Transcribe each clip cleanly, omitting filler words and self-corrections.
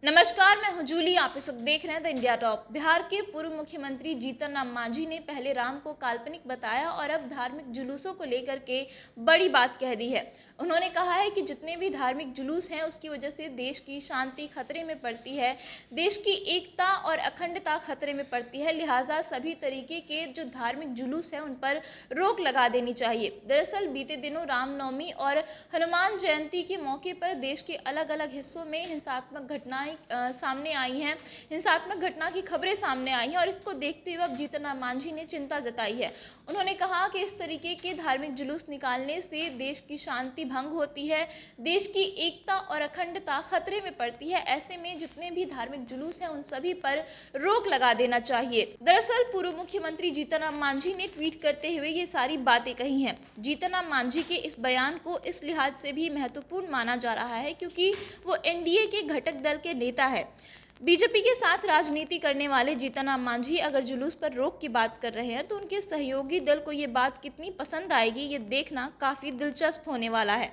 नमस्कार, मैं हूं जूली। आप इस वक्त देख रहे हैं द इंडिया टॉप। बिहार के पूर्व मुख्यमंत्री जीतन राम मांझी ने पहले राम को काल्पनिक बताया और अब धार्मिक जुलूसों को लेकर के बड़ी बात कह दी है। उन्होंने कहा है कि जितने भी धार्मिक जुलूस हैं उसकी वजह से देश की शांति खतरे में पड़ती है, देश की एकता और अखंडता खतरे में पड़ती है। लिहाजा सभी तरीके के जो धार्मिक जुलूस हैं उन पर रोक लगा देनी चाहिए। दरअसल बीते दिनों रामनवमी और हनुमान जयंती के मौके पर देश के अलग अलग हिस्सों में हिंसात्मक घटनाएं सामने आई हैं, हिंसात्मक घटना की खबरें सामने आई हैं और इसको देखते हुए अब जीतन राम मांझी ने चिंता जताई है। उन्होंने कहा कि इस तरीके के धार्मिक जुलूस निकालने से देश की शांति भंग होती है, देश की एकता और अखंडता खतरे में पड़ती है। ऐसे में जितने भी धार्मिक जुलूस हैं उन सभी पर रोक लगा देना चाहिए। दरअसल पूर्व मुख्यमंत्री जीतन राम मांझी ने ट्वीट करते हुए ये सारी बातें कही हैं। जीतन राम मांझी के इस बयान को इस लिहाज से भी महत्वपूर्ण माना जा रहा है क्योंकि वो एनडीए के घटक दल के नेता है। बीजेपी के साथ राजनीति करने वाले जीतन राम मांझी अगर जुलूस पर रोक की बात कर रहे हैं तो उनके सहयोगी दल को ये बात कितनी पसंद आएगी ये देखना काफी दिलचस्प होने वाला है।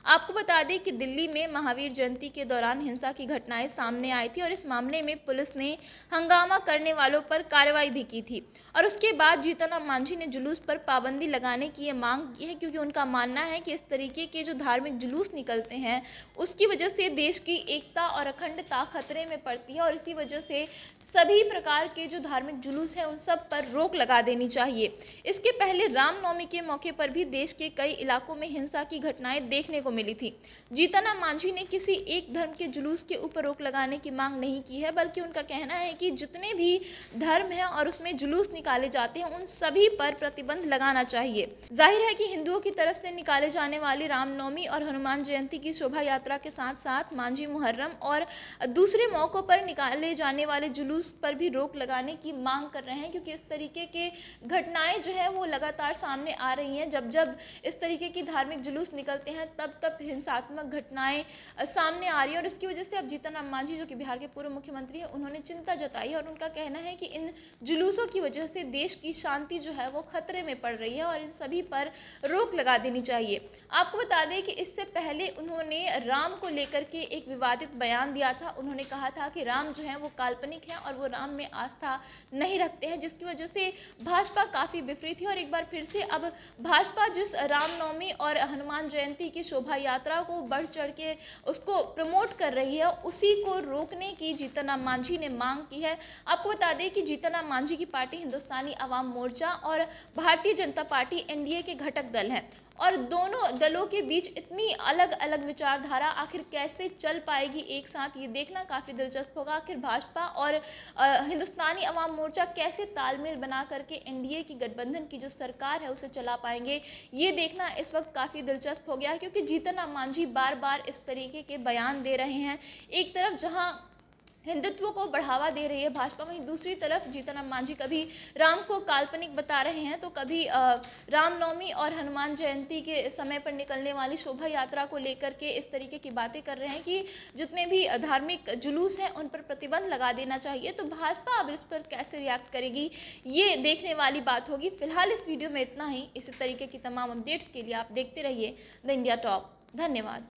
आपको बता दें कि दिल्ली में महावीर जयंती के दौरान हिंसा की घटनाएं सामने आई थी और इस मामले में पुलिस ने हंगामा करने वालों पर कार्रवाई भी की थी और उसके बाद जीतन राम मांझी ने जुलूस पर पाबंदी लगाने की ये मांग की है क्योंकि उनका मानना है कि इस तरीके के जो धार्मिक जुलूस निकलते हैं उसकी वजह से देश की एकता और अखंडता खतरे में पड़ती है और इसी वजह से सभी प्रकार के जो धार्मिक जुलूस हैं उन सब पर रोक लगा देनी चाहिए। इसके पहले रामनवमी के मौके पर भी देश के कई इलाकों में हिंसा की घटनाएं देखने को मिली थी। जीतन राम मांझी ने किसी एक धर्म के जुलूस के ऊपर रोक लगाने की मांग नहीं की है, बल्कि उनका कहना है कि जितने भी धर्म हैं और उसमें जुलूस निकाले जाते हैं उन सभी पर प्रतिबंध लगाना चाहिए। जाहिर है कि हिंदुओं की तरफ से निकाले जाने वाली रामनवमी और हनुमान जयंती की शोभा यात्रा के साथ साथ मांझी मुहर्रम और दूसरे मौकों पर निकाले जाने वाले जुलूस पर भी रोक लगाने की मांग कर रहे हैं क्योंकि इस तरीके के घटनाएं जो है वो लगातार सामने आ रही हैं। जब जब इस तरीके की धार्मिक जुलूस निकलते हैं तब तब हिंसात्मक घटनाएं सामने आ रही है और इसकी वजह से अब जीतन राम मांझी जो कि बिहार के पूर्व मुख्यमंत्री हैं उन्होंने चिंता जताई और उनका कहना है कि इन जुलूसों की वजह से देश की शांति जो है वो खतरे में पड़ रही है और इन सभी पर रोक लगा देनी चाहिए। आपको बता दें कि इससे पहले उन्होंने राम को लेकर के एक विवादित बयान दिया था। उन्होंने कहा था कि राम जो है वो काल्पनिक है और वो राम में आस्था नहीं रखते हैं, जिसकी वजह से भाजपा काफ़ी बिफरी थी और एक बार फिर से अब भाजपा जिस रामनवमी और हनुमान जयंती की शोभा यात्रा को बढ़ चढ़ के उसको प्रमोट कर रही है, उसी को रोकने की जीतन राम मांझी ने मांग की है। आपको बता दें कि जीतन राम मांझी की पार्टी हिंदुस्तानी अवाम मोर्चा और भारतीय जनता पार्टी एनडीए के घटक दल हैं और दोनों दलों के बीच इतनी अलग अलग विचारधारा आखिर कैसे चल पाएगी एक साथ, ये देखना काफ़ी दिलचस्प होगा। आखिर भाजपा और हिंदुस्तानी अवाम मोर्चा कैसे तालमेल बना करके एनडीए की गठबंधन की जो सरकार है उसे चला पाएंगे, ये देखना इस वक्त काफ़ी दिलचस्प हो गया है क्योंकि जीतन राम मांझी बार बार इस तरीके के बयान दे रहे हैं। एक तरफ जहां हिंदुत्व को बढ़ावा दे रही है भाजपा, वहीं दूसरी तरफ जीतन राम मांझी कभी राम को काल्पनिक बता रहे हैं तो कभी रामनवमी और हनुमान जयंती के समय पर निकलने वाली शोभा यात्रा को लेकर के इस तरीके की बातें कर रहे हैं कि जितने भी धार्मिक जुलूस हैं उन पर प्रतिबंध लगा देना चाहिए। तो भाजपा अब इस पर कैसे रिएक्ट करेगी ये देखने वाली बात होगी। फिलहाल इस वीडियो में इतना ही। इसी तरीके की तमाम अपडेट्स के लिए आप देखते रहिए द इंडिया टॉप। धन्यवाद।